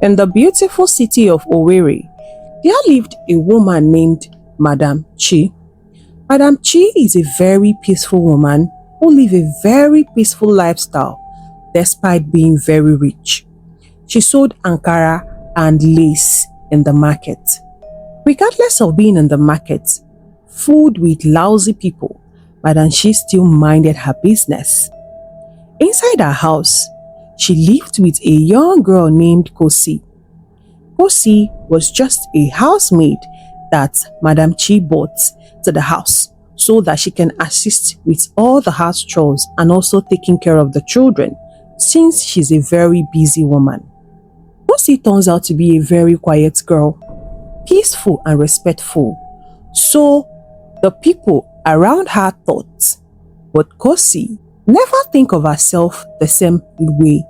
In the beautiful city of Owerri, there lived a woman named Madam Chi. Madam Chi is a very peaceful woman who lived a very peaceful lifestyle despite being very rich. She sold Ankara and lace in the market. Regardless of being in the market, filled with lousy people, Madam Chi still minded her business. Inside her house, she lived with a young girl named Kosy. Kosy was just a housemaid that Madam Chi bought to the house so that she can assist with all the house chores and also taking care of the children, since she's a very busy woman. Kosy turns out to be a very quiet girl, peaceful and respectful, so the people around her thought. But Kosy never think of herself the same way.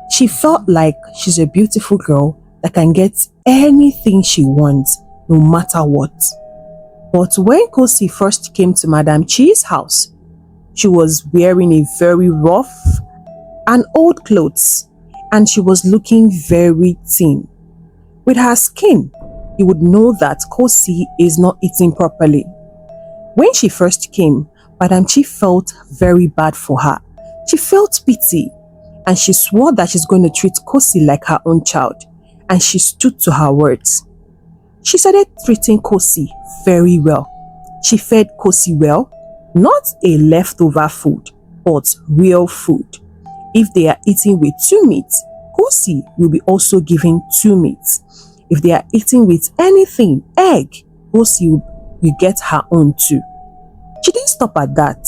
She felt like she's a beautiful girl that can get anything she wants, no matter what. But when Kosy first came to Madam Chi's house, she was wearing a very rough and old clothes, and she was looking very thin. With her skin, you would know that Kosy is not eating properly. When she first came, Madam Chi felt very bad for her. She felt pity, and she swore that she's going to treat Kosy like her own child, and she stood to her words. She started treating Kosy very well. She fed Kosy well, not a leftover food, but real food. If they are eating with 2 meats, Kosy will be also given 2 meats. If they are eating with anything, egg, Kosy will get her own too. She didn't stop at that.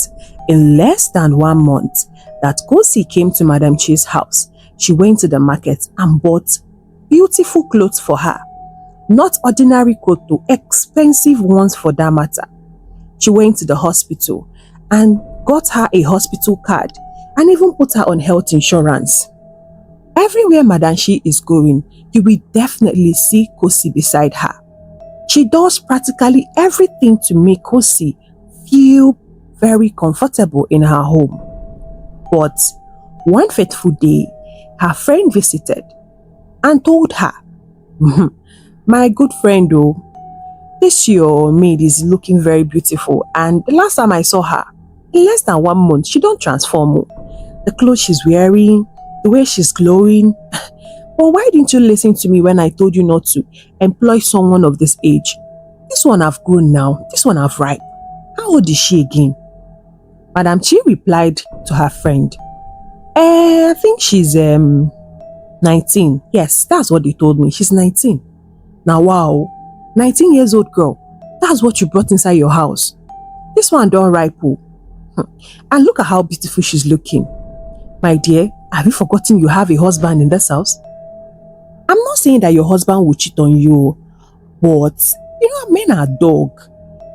In less than 1 month that Kosy came to Madam Chi's house, she went to the market and bought beautiful clothes for her. Not ordinary clothes, though, expensive ones for that matter. She went to the hospital and got her a hospital card and even put her on health insurance. Everywhere Madam Chi is going, you will definitely see Kosy beside her. She does practically everything to make Kosy feel very comfortable in her home. But one fateful day, her friend visited and told her, "My good friend, this your maid is looking very beautiful, and the last time I saw her, in less than 1 month, she don't transform. The clothes she's wearing, the way she's glowing. But why didn't you listen to me when I told you not to employ someone of this age? This one have grown now, this one have ripe. How old is she again?" Madam Chi replied to her friend, I think she's 19. Yes, that's what they told me. She's 19. Now wow, 19 years old girl, that's what you brought inside your house. This one don't ripe. And look at how beautiful she's looking. My dear, have you forgotten you have a husband in this house? I'm not saying that your husband will cheat on you, but you know, men are dog.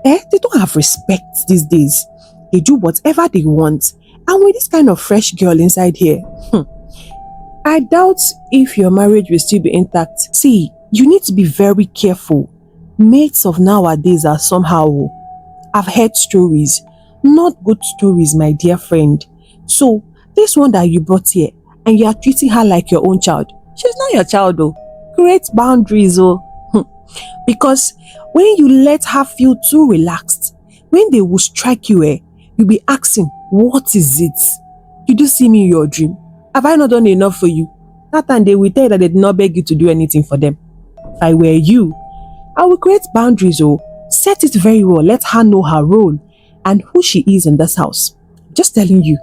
They don't have respect these days. They do whatever they want. And with this kind of fresh girl inside here, I doubt if your marriage will still be intact. See, you need to be very careful. Mates of nowadays are somehow, I've heard stories, not good stories, my dear friend. So, this one that you brought here, and you are treating her like your own child, she's not your child though. Create boundaries, because when you let her feel too relaxed, when they will strike you, you'll be asking, what is it? You do see me in your dream. Have I not done enough for you? That time they will tell you that they did not beg you to do anything for them. If I were you, I will create boundaries, set it very well, let her know her role and who she is in this house. Just telling you,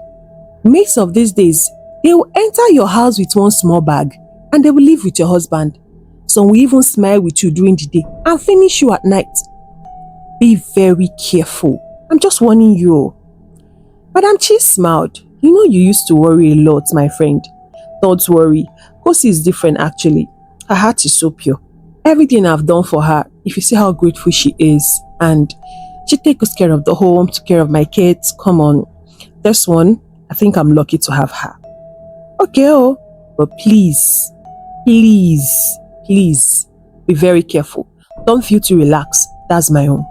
mates of these days, they will enter your house with one small bag and they will leave with your husband. Some will even smile with you during the day and finish you at night. Be very careful. I'm just warning you. Madam Chi smiled. You know you used to worry a lot, my friend. Don't worry. Kosy is different actually. Her heart is so pure. Everything I've done for her, if you see how grateful she is, and she takes care of the home, took care of my kids. Come on. This one, I think I'm lucky to have her. Okay, but please, be very careful. Don't feel too relaxed. That's my own.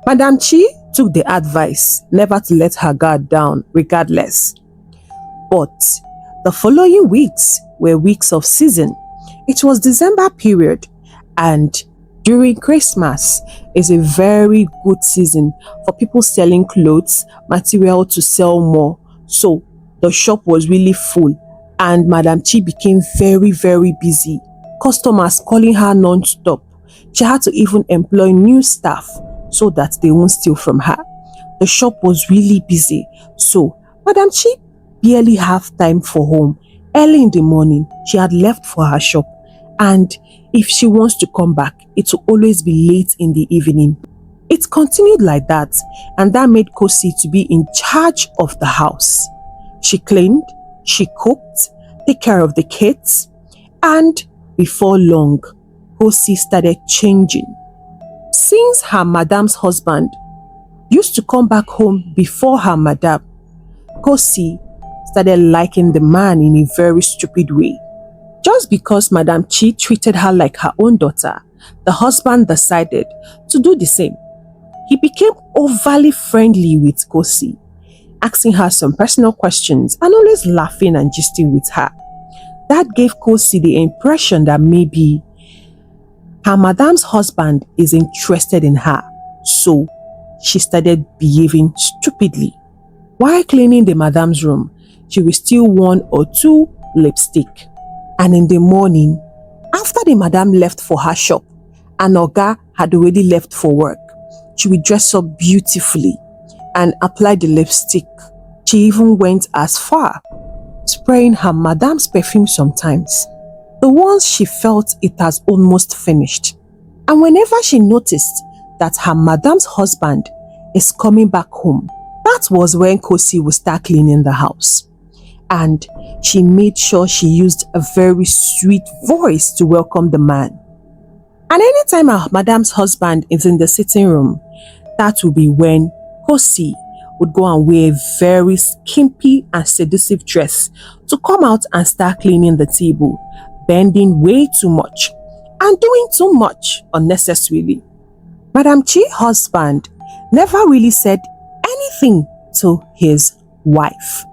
Madam Chi took the advice never to let her guard down regardless. But the following weeks were weeks of season. It was December period, and during Christmas is a very good season for people selling clothes, material to sell more. So the shop was really full and Madam Chi became very busy. Customers calling her non-stop. She had to even employ new staff so that they won't steal from her. The shop was really busy, so Madam Chi barely have time for home. Early in the morning, she had left for her shop, and if she wants to come back, it will always be late in the evening. It continued like that, and that made Kosy to be in charge of the house. She cleaned, she cooked, take care of the kids, and before long, Kosy started changing. Since her madam's husband used to come back home before her madam, Kosy started liking the man in a very stupid way. Just because Madam Chi treated her like her own daughter, the husband decided to do the same. He became overly friendly with Kosy, asking her some personal questions and always laughing and gisting with her. That gave Kosy the impression that maybe her madam's husband is interested in her, so she started behaving stupidly. While cleaning the madam's room, she will steal 1 or 2 lipstick. And in the morning, after the madam left for her shop and Oga had already left for work, she would dress up beautifully and apply the lipstick. She even went as far, spraying her madam's perfume sometimes. The ones she felt it has almost finished. And whenever she noticed that her madam's husband is coming back home, that was when Kosy would start cleaning the house. And she made sure she used a very sweet voice to welcome the man. And anytime her madam's husband is in the sitting room, that will be when Kosy would go and wear a very skimpy and seductive dress to come out and start cleaning the table, bending way too much and doing too much unnecessarily. Madam Chi's husband never really said anything to his wife.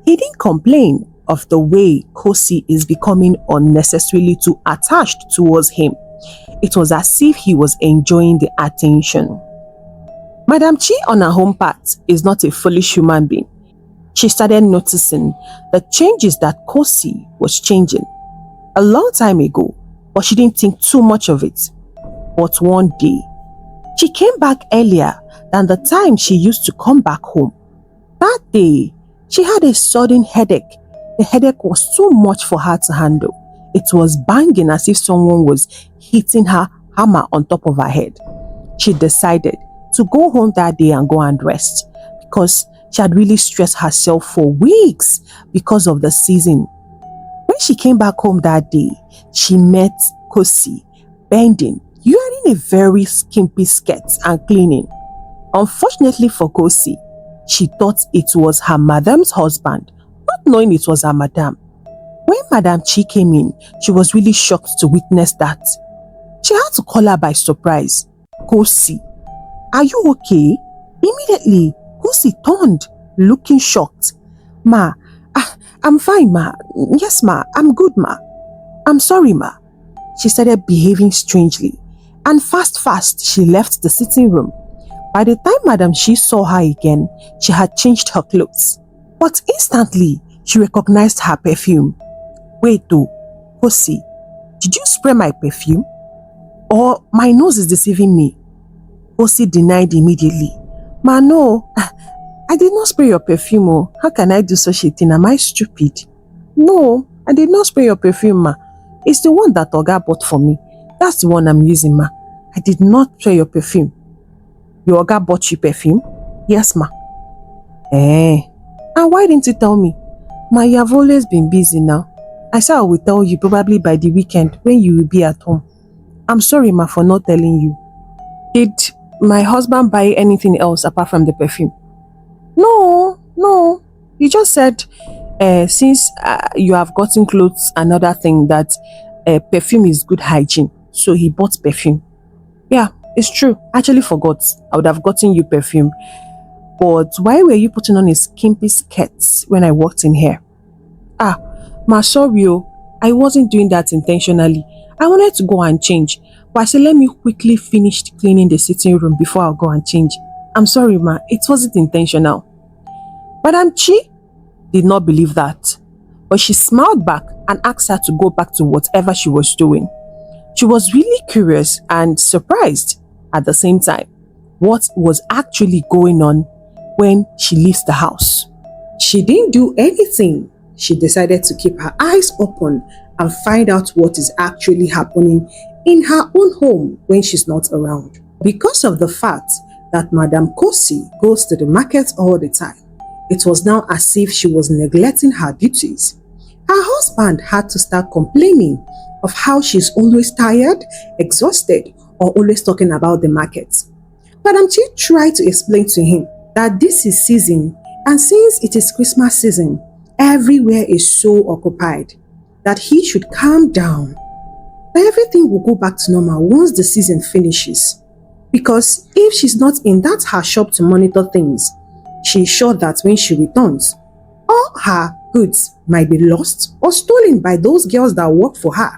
He didn't complain of the way Kosy is becoming unnecessarily too attached towards him. It was as if he was enjoying the attention. Madam Chi on her home part is not a foolish human being. She started noticing the changes that Kosy was changing a long time ago, but she didn't think too much of it. But one day, she came back earlier than the time she used to come back home. That day, she had a sudden headache. The headache was too much for her to handle. It was banging as if someone was hitting her hammer on top of her head. She decided to go home that day and go and rest because she had really stressed herself for weeks because of the season. When she came back home that day, she met Kosy bending, wearing a very skimpy skirt and cleaning. Unfortunately for Kosy, she thought it was her madam's husband, not knowing it was her madam. When Madam Chi came in, she was really shocked to witness that. She had to call her by surprise. Kosy, are you okay? Immediately, Kosy turned, looking shocked. Ma, I'm fine, ma. Yes, ma, I'm good, ma. I'm sorry, ma. She started behaving strangely, and fast, she left the sitting room. By the time Madam Chi saw her again, she had changed her clothes. But instantly, she recognized her perfume. Wait though, Kosy, did you spray my perfume? Or my nose is deceiving me? Kosy denied immediately. Ma, no, I did not spray your perfume. Oh. How can I do such a thing? Am I stupid? No, I did not spray your perfume, ma. It's the one that Oga bought for me. That's the one I'm using, ma. I did not spray your perfume. Your Oga bought you perfume? Yes, ma. And why didn't you tell me? Ma, you have always been busy now. I said I will tell you probably by the weekend when you will be at home. I'm sorry, ma, for not telling you. Did my husband buy anything else apart from the perfume? No. You just said since you have gotten clothes, another thing that perfume is good hygiene. So he bought perfume. Yeah, it's true. I actually forgot. I would have gotten you perfume. But why were you putting on a skimpy skirt when I walked in here? Ma, sorry, I I wasn't doing that intentionally. I wanted to go and change. But I said, let me quickly finish cleaning the sitting room before I'll go and change. I'm sorry, ma. It wasn't intentional. Madam Chi did not believe that. But she smiled back and asked her to go back to whatever she was doing. She was really curious and surprised at the same time what was actually going on when she leaves the house. She didn't do anything. She decided to keep her eyes open and find out what is actually happening in her own home when she's not around. Because of the fact that Madam Kosy goes to the market all the time, it was now as if she was neglecting her duties. Her husband had to start complaining of how she's always tired, exhausted, or always talking about the market. Madam Chi tried to explain to him that this is season, and since it is Christmas season, everywhere is so occupied that he should calm down. But everything will go back to normal once the season finishes. Because if she's not in that her shop to monitor things, she is sure that when she returns, all her goods might be lost or stolen by those girls that work for her.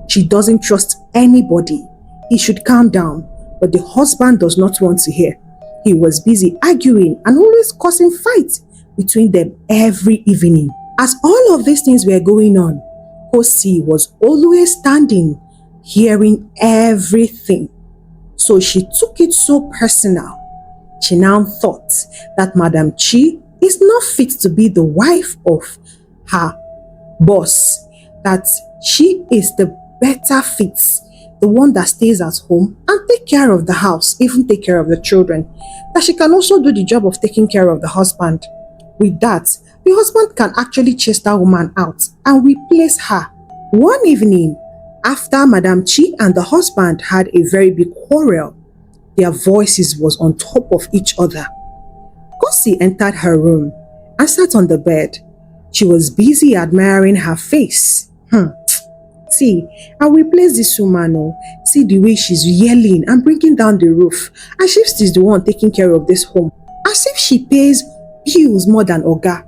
She doesn't trust anybody. He should calm down, but the husband does not want to hear. He was busy arguing and always causing fights between them every evening. As all of these things were going on, Kosy was always standing, hearing everything. So she took it so personal. She now thought that Madam Chi is not fit to be the wife of her boss, that she is the better fit, the one that stays at home and take care of the house, even take care of the children, that she can also do the job of taking care of the husband. With that, the husband can actually chase that woman out and replace her. One evening, after Madam Chi and the husband had a very big quarrel, their voices was on top of each other. Kosy entered her room and sat on the bed. She was busy admiring her face. See, I'll replace this woman. Oh. See the way she's yelling and bringing down the roof, as if she's the one taking care of this home. As if she pays bills more than Oga.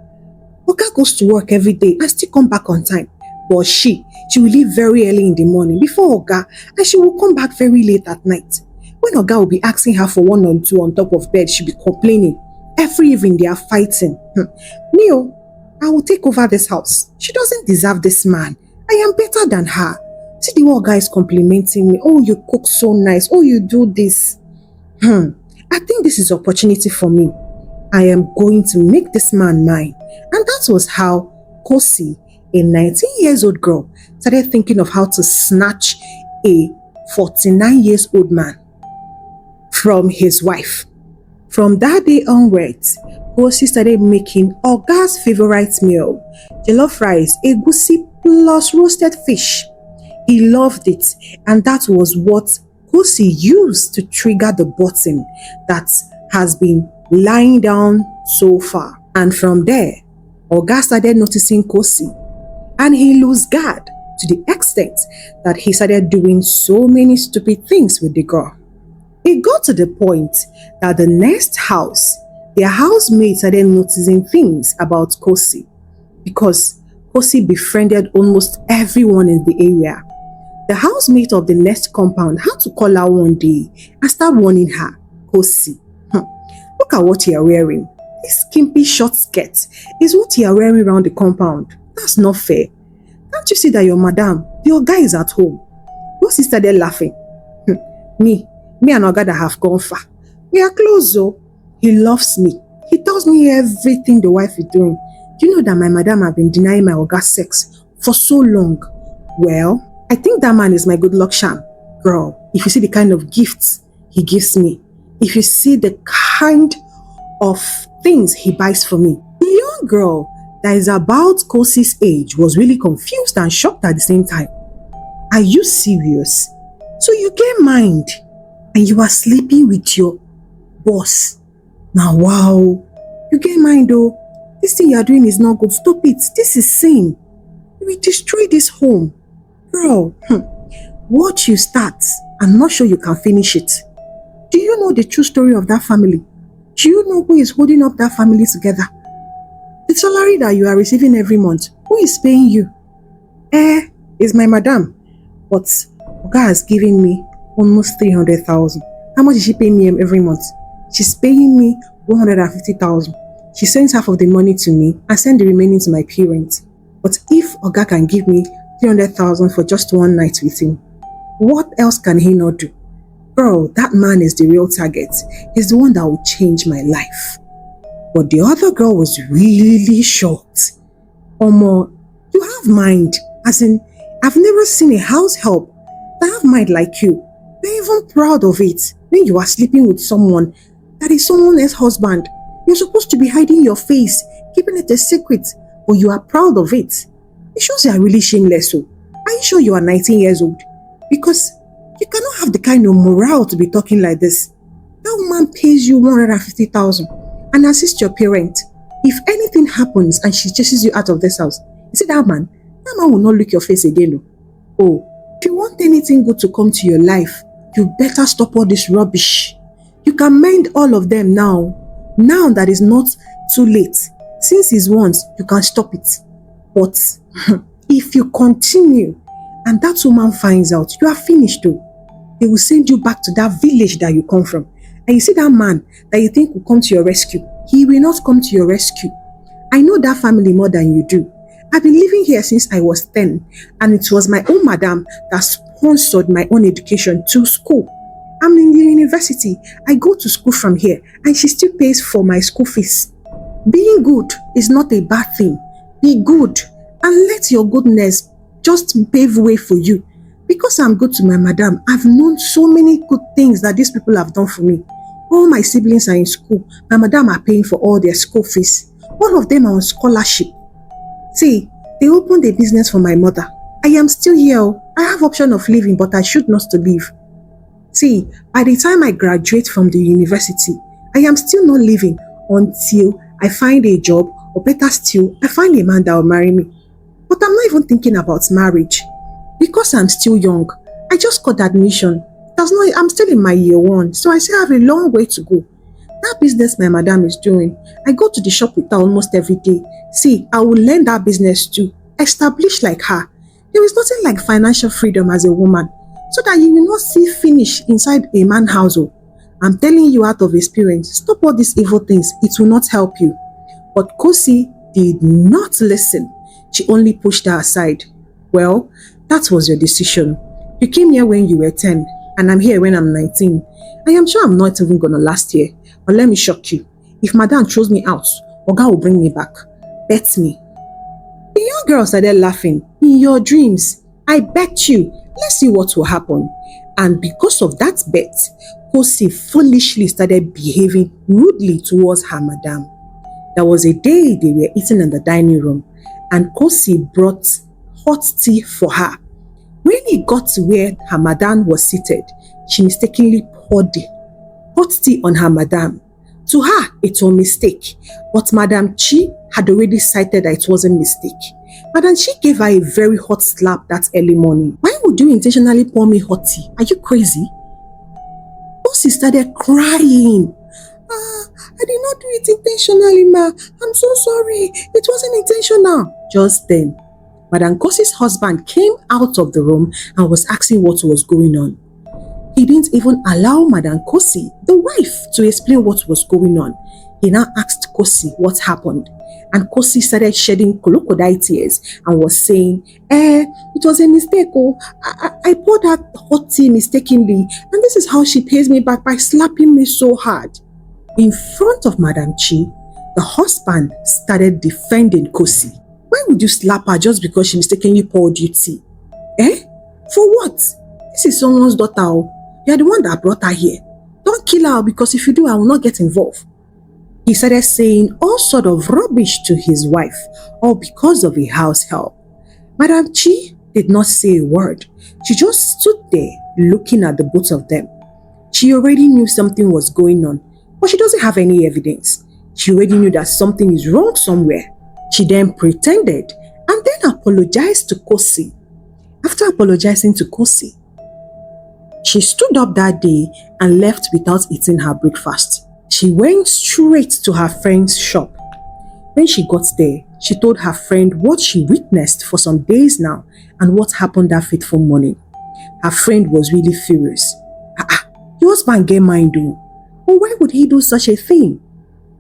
Oga goes to work every day and still come back on time. But she will leave very early in the morning before Oga, and she will come back very late at night. When Oga will be asking her for 1 or 2 on top of bed, she'll be complaining. Every evening they are fighting. Neo, I will take over this house. She doesn't deserve this man. I am better than her. See the way guys complimenting me. Oh, you cook so nice. Oh, you do this. I think this is opportunity for me. I am going to make this man mine. And that was how Kosy, a 19-year-old girl, started thinking of how to snatch a 49-year-old man from his wife. From that day onwards, Kosy started making Oga's favorite meal, jollof rice, egusi plus roasted fish. He loved it, and that was what Kosy used to trigger the button that has been lying down so far. And from there, Oga started noticing Kosy, and he lost guard to the extent that he started doing so many stupid things with the girl. It got to the point that the next house, their housemates started noticing things about Kosy, because Kosy befriended almost everyone in the area. The housemate of the next compound had to call her one day and start warning her, Kosy, look at what you are wearing. This skimpy short skirt is what you are wearing around the compound. That's not fair. Can't you see that your guy is at home? Kosy started laughing. Me and Oga that have gone far. We are close though. He loves me. He tells me everything the wife is doing. Do you know that my madam have been denying my Oga sex for so long? Well, I think that man is my good luck charm. Girl, if you see the kind of gifts he gives me, if you see the kind of things he buys for me. The young girl that is about Kosy's age was really confused and shocked at the same time. Are you serious? So you get mind and you are sleeping with your boss? Now wow, you get mind though. This thing you are doing is not good. Stop it. This is sin. You will destroy this home. Girl, what you start, I'm not sure you can finish it. Do you know the true story of that family? Do you know who is holding up that family together? The salary that you are receiving every month, who is paying you? It's my madam. But Oga has given me almost 300,000. How much is she paying me every month? She's paying me 150,000. She sends half of the money to me and sends the remaining to my parents. But if Oga can give me 300,000 for just one night with him, what else can he not do? Girl, that man is the real target. He's the one that will change my life. But the other girl was really shocked. Omo, you have mind. As in, I've never seen a house help that have mind like you. You're even proud of it. When you are sleeping with someone that is someone else's husband, you're supposed to be hiding your face, keeping it a secret, but you are proud of it. It shows you are really shameless. So, are you sure you are 19 years old? Because you cannot have the kind of morale to be talking like this. That woman pays you 150,000 and assists your parent. If anything happens and she chases you out of this house, you see that man will not look your face again. Oh, if you want anything good to come to your life, you better stop all this rubbish. You can mend all of them now. Now that is not too late. Since it's once, you can stop it. But if you continue and that woman finds out, you are finished though. They will send you back to that village that you come from. And you see that man that you think will come to your rescue, he will not come to your rescue. I know that family more than you do. I've been living here since I was 10, and it was my own madam that sponsored my own education to school. I'm in the university. I go to school from here, and she still pays for my school fees. Being good is not a bad thing. Be good, and let your goodness just pave way for you. Because I'm good to my madam, I've known so many good things that these people have done for me. All my siblings are in school. My madam are paying for all their school fees. All of them are on scholarship. See, they opened a business for my mother. I am still here. I have option of leaving, but I should not to leave. See, by the time I graduate from the university, I am still not leaving until I find a job, or better still, I find a man that will marry me. But I'm not even thinking about marriage. Because I'm still young, I just got admission. I'm still in my year 1, so I still have a long way to go. That business my madam is doing, I go to the shop with her almost every day. See, I will learn that business too, establish like her. There is nothing like financial freedom as a woman, so that you will not see finish inside a man's household. I'm telling you out of experience, stop all these evil things, it will not help you. But Kosy did not listen. She only pushed her aside. Well, that was your decision. You came here when you were 10, and I'm here when I'm 19. I am sure I'm not even gonna last here. But let me shock you. If madam throws me out, Oga will bring me back. Bet me. The young girl started laughing. In your dreams, I bet you. Let's see what will happen. And because of that bet, Kosy foolishly started behaving rudely towards her madam. There was a day they were eating in the dining room, and Kosy brought hot tea for her. When he got to where her madam was seated, she mistakenly poured the hot tea on her madam. To her, it was a mistake, but Madam Chi had already cited that it wasn't a mistake. Madam Chi gave her a very hot slap that early morning. Why would you intentionally pour me hot tea? Are you crazy? Kosy started crying. I did not do it intentionally, ma. I'm so sorry. It wasn't intentional. Just then, Madam Kosy's husband came out of the room and was asking what was going on. He didn't even allow Madam Kosy, the wife, to explain what was going on. He now asked Kosy what happened. And Kosy started shedding crocodile tears and was saying, it was a mistake. I poured that hot tea mistakenly, and this is how she pays me back by slapping me so hard. In front of Madam Chi, the husband started defending Kosy. Why would you slap her just because she mistakenly poured you tea? For what? This is someone's daughter. You are the one that brought her here. Don't kill her, because if you do, I will not get involved. He started saying all sort of rubbish to his wife, all because of a house help. Madam Chi did not say a word. She just stood there looking at the both of them. She already knew something was going on, but she doesn't have any evidence. She already knew that something is wrong somewhere. She then pretended and then apologized to Kosy. After apologizing to Kosy, she stood up that day and left without eating her breakfast. She went straight to her friend's shop. When she got there, She told her friend what she witnessed for some days now and what happened that fateful morning. Her friend was really furious. Your husband get mind though. But why would he do such a thing?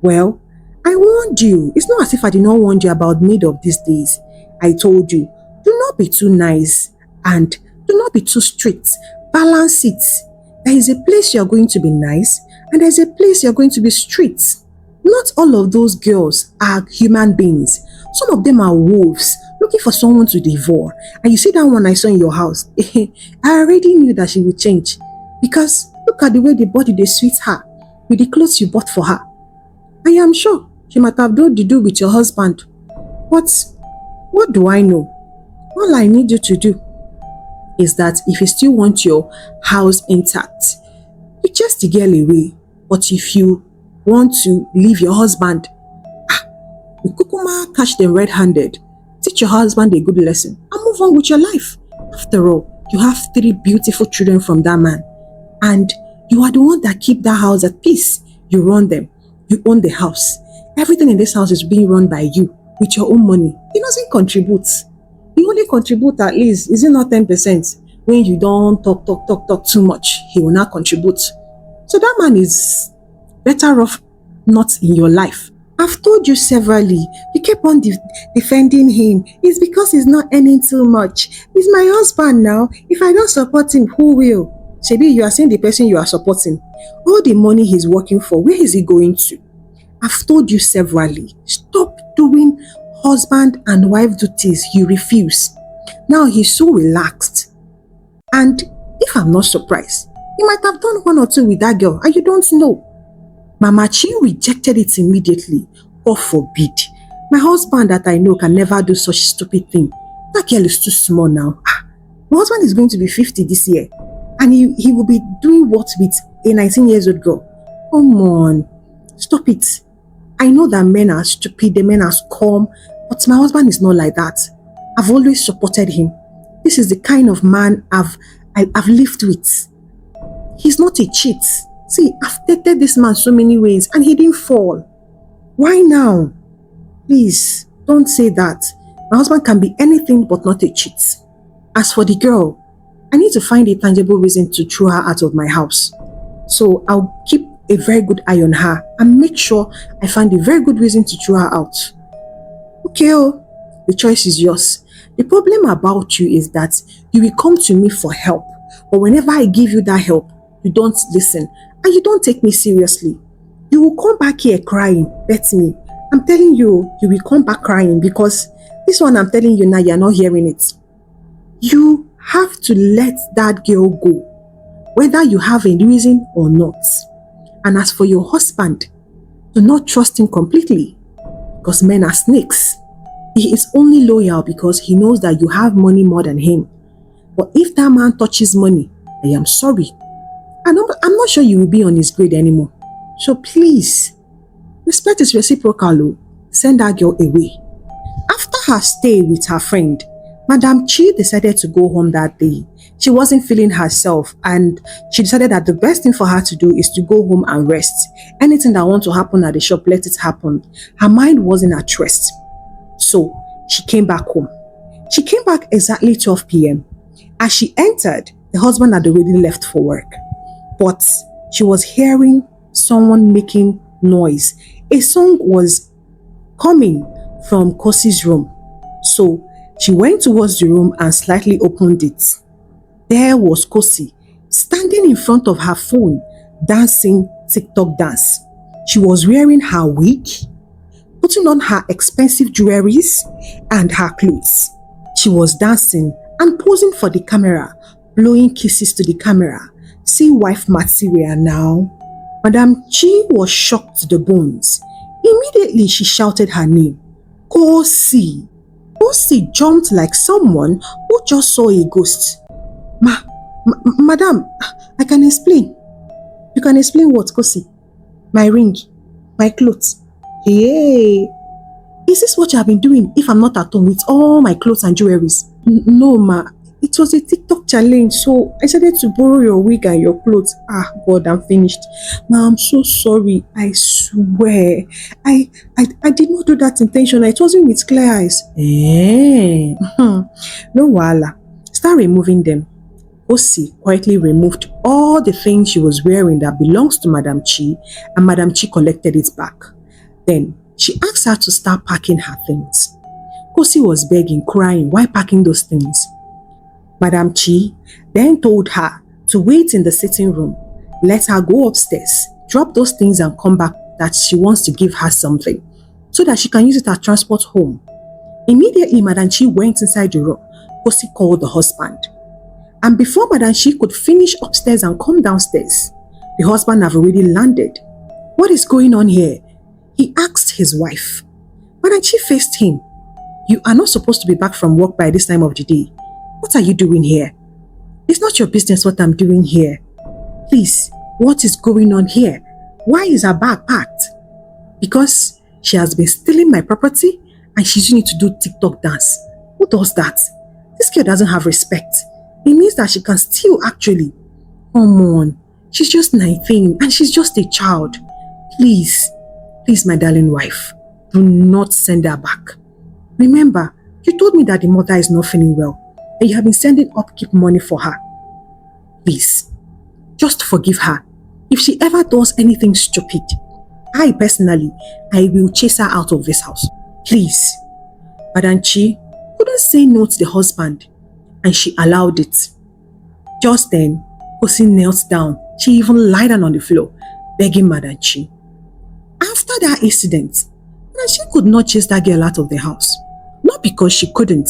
Well, I warned you. It's not as if I did not warn you about mid of these days. I told you, do not be too nice and do not be too strict. Balance it. There is a place you're going to be nice and there's a place you're going to be strict. Not all of those girls are human beings. Some of them are wolves looking for someone to devour. And you see that one I saw in your house. I already knew that she would change. Because look at the way the body they sweet her with the clothes you bought for her. I am sure she might have done the do with your husband. But what do I know? All I need you to do is that if you still want your house intact, you chase the girl away. But if you want to leave your husband, you kukuma catch them red-handed. Teach your husband a good lesson and move on with your life. After all, you have 3 beautiful children from that man. And you are the one that keep that house at peace. You run them. You own the house. Everything in this house is being run by you with your own money. He doesn't contribute. He only contribute at least, is it not 10%? When you don't talk too much, he will not contribute. So that man is better off not in your life. I've told you severally, you keep on defending him. It's because he's not earning too much. He's my husband now. If I don't support him, who will? Shebi, you are saying the person you are supporting. All the money he's working for, where is he going to? I've told you severally, stop doing husband and wife duties. You refuse. Now he's so relaxed. And if I'm not surprised, he might have done 1 or 2 with that girl and you don't know. Mama Chi rejected it immediately. God forbid. My husband that I know can never do such stupid thing. That girl is too small now. My husband is going to be 50 this year. And he will be doing what with a 19-year-old girl? Come on. Stop it. I know that men are stupid, the men are scum, but my husband is not like that. I've always supported him. This is the kind of man I've lived with. He's not a cheat. See, I've dated this man so many ways and he didn't fall. Why now? Please, don't say that. My husband can be anything but not a cheat. As for the girl, I need to find a tangible reason to throw her out of my house. So I'll keep a very good eye on her and make sure I find a very good reason to throw her out. Okay, the choice is yours. The problem about you is that you will come to me for help, but whenever I give you that help, you don't listen and you don't take me seriously. You will come back here crying. Bet me. I'm telling you, you will come back crying because this one I'm telling you now, you're not hearing it. You have to let that girl go, whether you have a reason or not. And as for your husband, do not trust him completely because men are snakes. He is only loyal because he knows that you have money more than him. But if that man touches money, I am sorry. I'm not sure you will be on his grade anymore. So please, respect is reciprocal. Send that girl away. After her stay with her friend, Madam Chi decided to go home that day. She wasn't feeling herself and she decided that the best thing for her to do is to go home and rest. Anything that wants to happen at the shop, let it happen. Her mind wasn't at rest. So she came back home. She came back exactly 12 p.m. As she entered, the husband had already left for work. But she was hearing someone making noise. A song was coming from Kosy's room. So she went towards the room and slightly opened it. There was Kosy, standing in front of her phone, dancing TikTok dance. She was wearing her wig, putting on her expensive jewelries and her clothes. She was dancing and posing for the camera, blowing kisses to the camera. See wife material now. Madam Chi was shocked to the bones. Immediately she shouted her name, Kosy. Kosy jumped like someone who just saw a ghost. Madam, I can explain. You can explain what, Kosy? My ring, my clothes. Hey, is this what you have been doing if I'm not at home with all my clothes and jewelries? No, ma. It was a TikTok challenge, so I decided to borrow your wig and your clothes. Ah, God, I'm finished. Ma, I'm so sorry. I swear. I did not do that intentionally. It wasn't with clear eyes. No wahala. Start removing them. Kosy quietly removed all the things she was wearing that belongs to Madam Chi, and Madam Chi collected it back. Then she asked her to start packing her things. Kosy was begging, crying, why packing those things? Madam Chi then told her to wait in the sitting room, let her go upstairs, drop those things and come back, that she wants to give her something so that she can use it as transport home. Immediately, Madam Chi went inside the room. Kosy called the husband. And before Madam Chi could finish upstairs and come downstairs, the husband had already landed. What is going on here? He asked his wife. Madam Chi faced him. You are not supposed to be back from work by this time of the day. What are you doing here? It's not your business what I'm doing here. Please, what is going on here? Why is her bag packed? Because she has been stealing my property and she's using it to do TikTok dance. Who does that? This girl doesn't have respect. It means that she can steal actually. Come on, she's just 19 and she's just a child. Please, my darling wife, do not send her back. Remember, you told me that the mother is not feeling well and you have been sending upkeep money for her. Please, just forgive her. If she ever does anything stupid, I personally will chase her out of this house. Please. Madam Chi couldn't say no to the husband and she allowed it. Just then, Kosy knelt down. She even lied down on the floor, begging Madam Chi. After that incident, Madam Chi could not chase that girl out of the house. Not because she couldn't,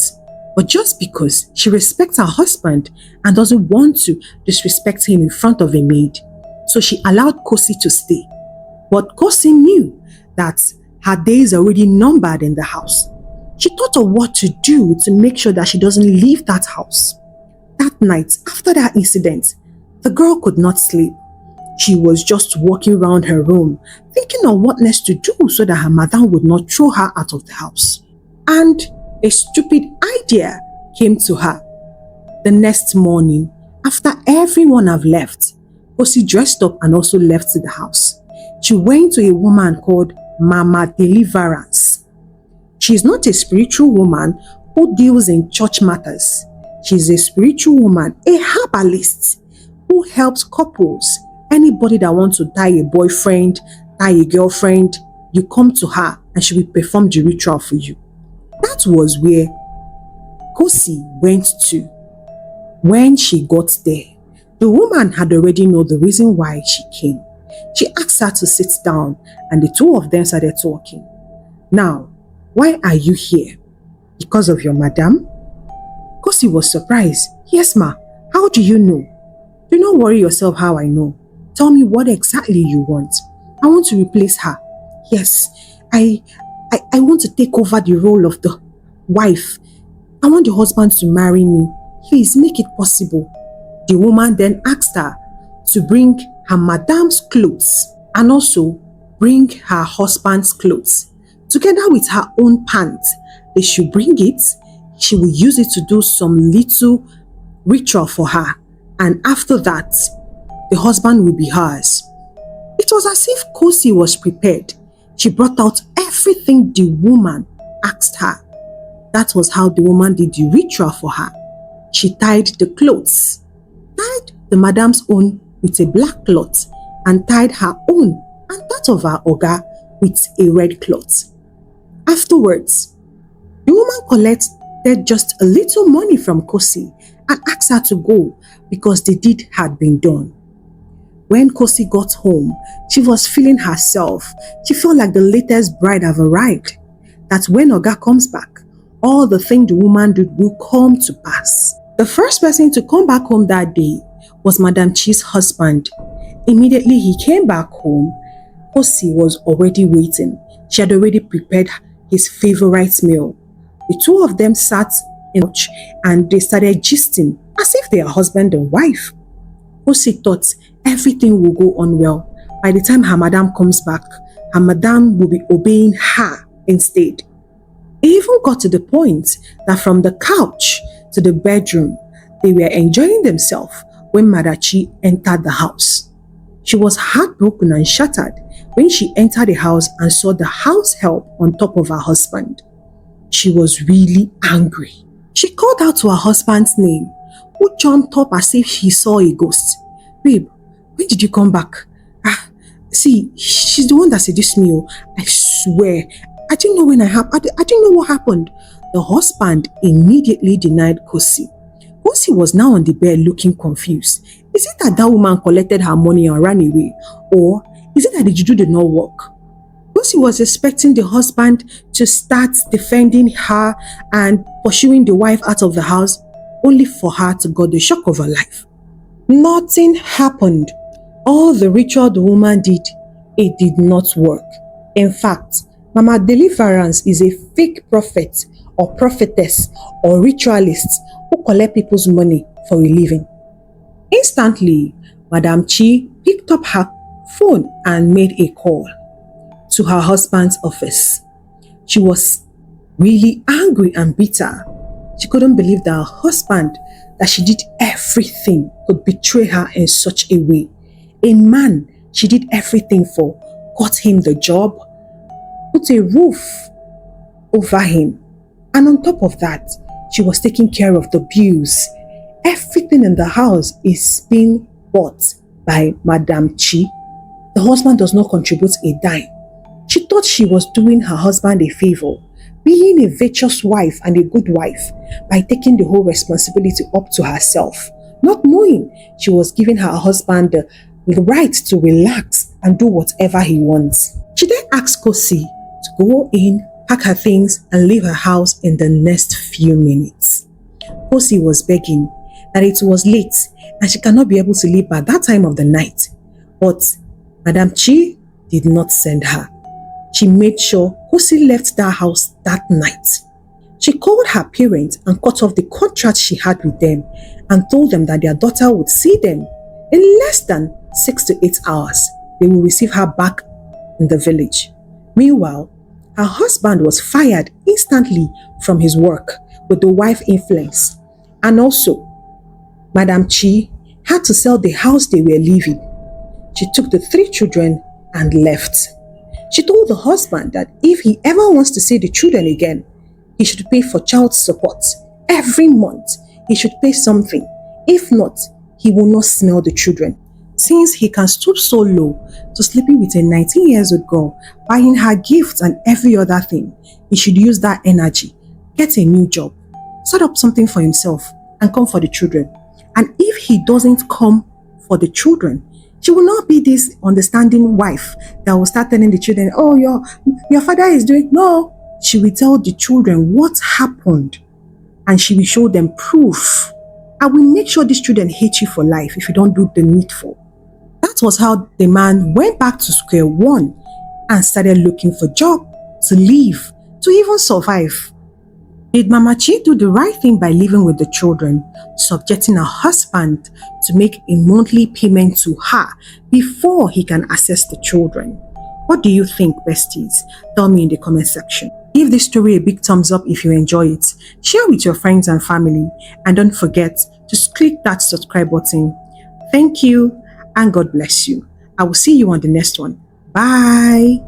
but just because she respects her husband and doesn't want to disrespect him in front of a maid. So she allowed Kosy to stay. But Kosy knew that her days are already numbered in the house. She thought of what to do to make sure that she doesn't leave that house. That night, after that incident, the girl could not sleep. She was just walking around her room, thinking of what next to do so that her madam would not throw her out of the house. And a stupid idea came to her. The next morning, after everyone had left, Kosy dressed up and also left the house. She went to a woman called Mama Deliverance. She is not a spiritual woman who deals in church matters. She is a spiritual woman, a herbalist who helps couples. Anybody that wants to tie a boyfriend, tie a girlfriend, you come to her and she will perform the ritual for you. That was where Kosy went to. When she got there, the woman had already known the reason why she came. She asked her to sit down and the two of them started talking. Now, why are you here? Because of your madam? Kosy was surprised. Yes, ma. How do you know? Do not worry yourself how I know. Tell me what exactly you want. I want to replace her. Yes, I want to take over the role of the wife. I want the husband to marry me. Please make it possible. The woman then asked her to bring her madam's clothes and also bring her husband's clothes. Together with her own pants, they should bring it. She will use it to do some little ritual for her. And after that, the husband will be hers. It was as if Kosy was prepared. She brought out everything the woman asked her. That was how the woman did the ritual for her. She tied the clothes, tied the madam's own with a black cloth, and tied her own and that of her oga with a red cloth. Afterwards, the woman collected just a little money from Kosy and asked her to go because the deed had been done. When Kosy got home, she was feeling herself. She felt like the latest bride have arrived. That when Oga comes back, all the things the woman did will come to pass. The first person to come back home that day was Madam Chi's husband. Immediately he came back home, Kosy was already waiting. She had already prepared his favorite meal. The two of them sat in the couch and they started gisting as if they are husband and wife. Kosy thought everything will go on well. By the time her madam comes back, her madam will be obeying her instead. It even got to the point that from the couch to the bedroom, They were enjoying themselves when Madam Chi entered the house. She was heartbroken and shattered when she entered the house and saw the house help on top of her husband. She was really angry. She called out to her husband's name, who jumped up as if he saw a ghost. "Babe, when did you come back? See, she's the one that seduced me. Oh, I swear, I didn't know when I didn't know what happened." The husband immediately denied Kosy. Kosy was now on the bed looking confused. Is it that woman collected her money and ran away? Or is it that the juju did not work? Kosy was expecting the husband to start defending her and pursuing the wife out of the house, only for her to get the shock of her life. Nothing happened. All the ritual the woman did, it did not work. In fact, Mama Deliverance is a fake prophet or prophetess or ritualist who collect people's money for a living. Instantly, Madam Chi picked up her phone and made a call to her husband's office. She was really angry and bitter. She couldn't believe that her husband, that she did everything, could betray her in such a way. A man she did everything for, got him the job, put a roof over him, and on top of that, she was taking care of the bills. Everything in the house is being bought by Madam Chi. The husband does not contribute a dime. She thought she was doing her husband a favor, being a virtuous wife and a good wife by taking the whole responsibility up to herself, not knowing she was giving her husband the right to relax and do whatever he wants. She then asked Kosy to go in, pack her things and leave her house in the next few minutes. Kosy was begging that it was late and she cannot be able to leave by that time of the night. But Madam Chi did not send her. She made sure Kosy left that house that night. She called her parents and cut off the contract she had with them and told them that their daughter would see them in less than 6 to 8 hours. They will receive her back in the village. Meanwhile, her husband was fired instantly from his work with the wife influence. And also, Madam Chi had to sell the house they were living. She took the 3 children and left. She told the husband that if he ever wants to see the children again, he should pay for child support. Every month, he should pay something. If not, he will not smell the children. Since he can stoop so low to sleeping with a 19-year-old girl, buying her gifts and every other thing, he should use that energy, get a new job, start up something for himself, and come for the children. And if he doesn't come for the children, she will not be this understanding wife that will start telling the children, "Oh, your father is doing..." No, she will tell the children what happened and she will show them proof. I will make sure these children hate you for life if you don't do the needful. That was how the man went back to square one and started looking for a job, to live, to even survive. Did Mama Chi do the right thing by living with the children, subjecting her husband to make a monthly payment to her before he can access the children? What do you think, besties? Tell me in the comment section. Give this story a big thumbs up if you enjoy it. Share with your friends and family. And don't forget to click that subscribe button. Thank you and God bless you. I will see you on the next one. Bye.